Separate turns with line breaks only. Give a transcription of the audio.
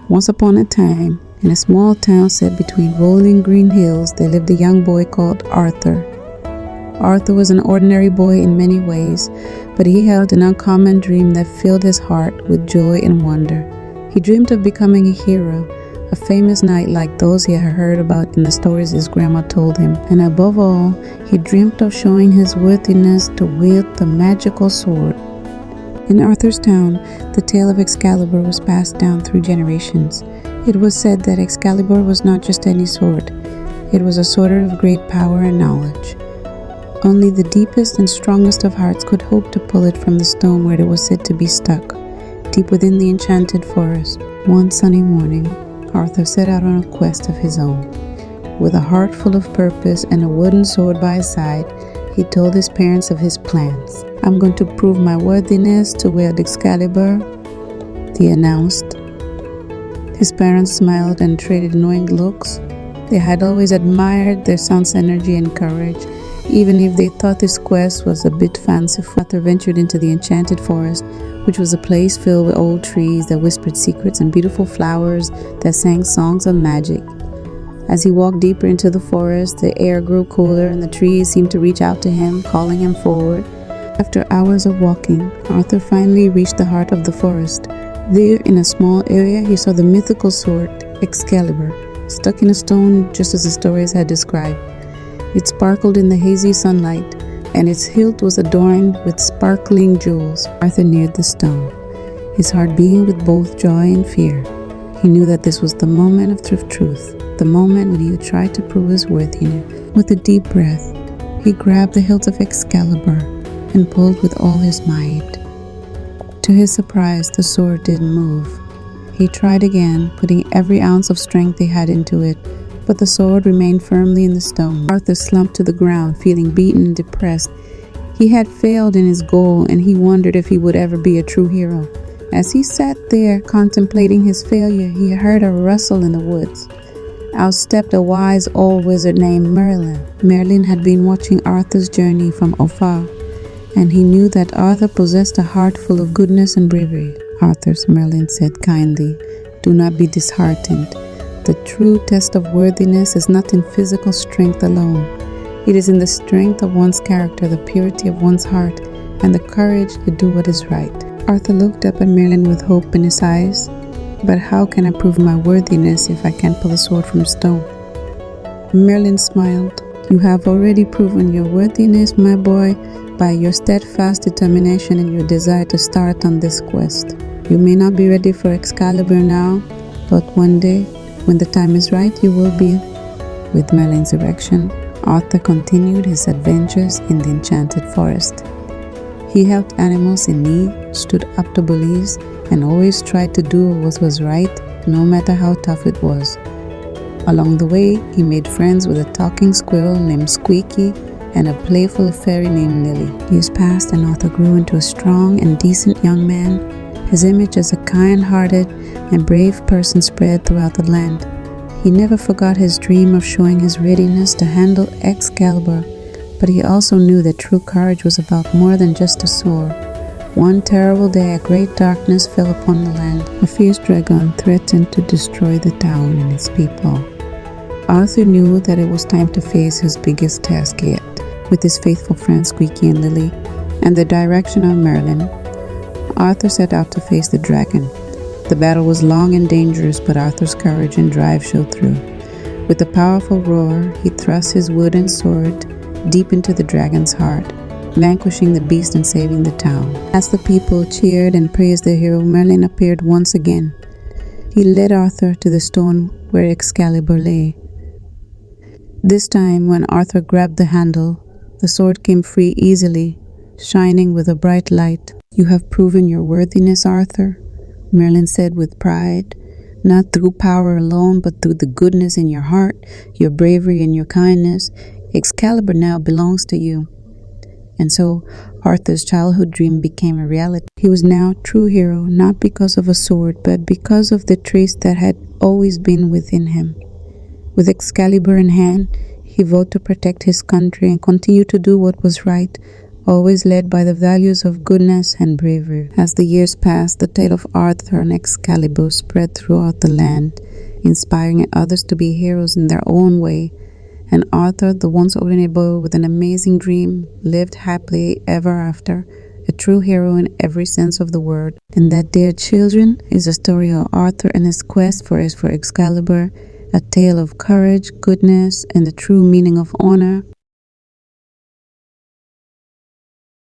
Once upon a time, in a small town set between rolling green hills, there lived a young boy called Arthur. Arthur was an ordinary boy in many ways, but he held an uncommon dream that filled his heart with joy and wonder. He dreamed of becoming a hero, a famous knight like those he had heard about in the stories his grandma told him. And above all, he dreamt of showing his worthiness to wield the magical sword. In Arthur's town, the tale of Excalibur was passed down through generations. It was said that Excalibur was not just any sword. It was a sword of great power and knowledge. Only the deepest and strongest of hearts could hope to pull it from the stone where it was said to be stuck, deep within the Enchanted Forest. One sunny morning, Arthur set out on a quest of his own. With a heart full of purpose and a wooden sword by his side, he told his parents of his plans. "I'm going to prove my worthiness to wield Excalibur," he announced. His parents smiled and traded knowing looks. They had always admired their son's energy and courage, even if they thought his quest was a bit fanciful. Arthur ventured into the Enchanted Forest, which was a place filled with old trees that whispered secrets and beautiful flowers that sang songs of magic. As he walked deeper into the forest, the air grew cooler and the trees seemed to reach out to him, calling him forward. After hours of walking, Arthur finally reached the heart of the forest. There, in a small area, he saw the mythical sword, Excalibur, stuck in a stone just as the stories had described. It sparkled in the hazy sunlight, and its hilt was adorned with sparkling jewels. Arthur neared the stone, his heart beating with both joy and fear. He knew that this was the moment of truth, the moment when he would try to prove his worthiness. With a deep breath, he grabbed the hilt of Excalibur and pulled with all his might. To his surprise, the sword didn't move. He tried again, putting every ounce of strength he had into it, but the sword remained firmly in the stone. Arthur slumped to the ground, feeling beaten and depressed. He had failed in his goal, and he wondered if he would ever be a true hero. As he sat there contemplating his failure, he heard a rustle in the woods. Out stepped a wise old wizard named Merlin. Merlin had been watching Arthur's journey from afar, and he knew that Arthur possessed a heart full of goodness and bravery. "Arthur," Merlin said kindly, "do not be disheartened. The true test of worthiness is not in physical strength alone. It is in the strength of one's character, the purity of one's heart, and the courage to do what is right." Arthur looked up at Merlin with hope in his eyes. "But how can I prove my worthiness if I can't pull a sword from stone?" Merlin smiled. "You have already proven your worthiness, my boy, by your steadfast determination and your desire to start on this quest. You may not be ready for Excalibur now, but one day, when the time is right, you will be." With Merlin's direction, Arthur continued his adventures in the Enchanted Forest. He helped animals in need, stood up to bullies, and always tried to do what was right, no matter how tough it was. Along the way, he made friends with a talking squirrel named Squeaky and a playful fairy named Lily. Years passed and Arthur grew into a strong and decent young man. His image as a kind-hearted and brave person spread throughout the land. He never forgot his dream of showing his readiness to handle Excalibur, but he also knew that true courage was about more than just a sword. One terrible day, a great darkness fell upon the land. A fierce dragon threatened to destroy the town and its people. Arthur knew that it was time to face his biggest task yet. With his faithful friends Squeaky and Lily, and the direction of Merlin, Arthur set out to face the dragon. The battle was long and dangerous, but Arthur's courage and drive showed through. With a powerful roar, he thrust his wooden sword deep into the dragon's heart, vanquishing the beast and saving the town. As the people cheered and praised the hero, Merlin appeared once again. He led Arthur to the stone where Excalibur lay. This time, when Arthur grabbed the handle, the sword came free easily, shining with a bright light. "You have proven your worthiness, Arthur," Merlin said with pride, "not through power alone, but through the goodness in your heart, your bravery and your kindness. Excalibur now belongs to you." And so Arthur's childhood dream became a reality. He was now a true hero, not because of a sword, but because of the traits that had always been within him. With Excalibur in hand, he vowed to protect his country and continue to do what was right, always led by the values of goodness and bravery. As the years passed, the tale of Arthur and Excalibur spread throughout the land, inspiring others to be heroes in their own way. And Arthur, the once ordinary boy with an amazing dream, lived happily ever after, a true hero in every sense of the word. And that, dear children, is the story of Arthur and his quest for Excalibur, a tale of courage, goodness, and the true meaning of honor.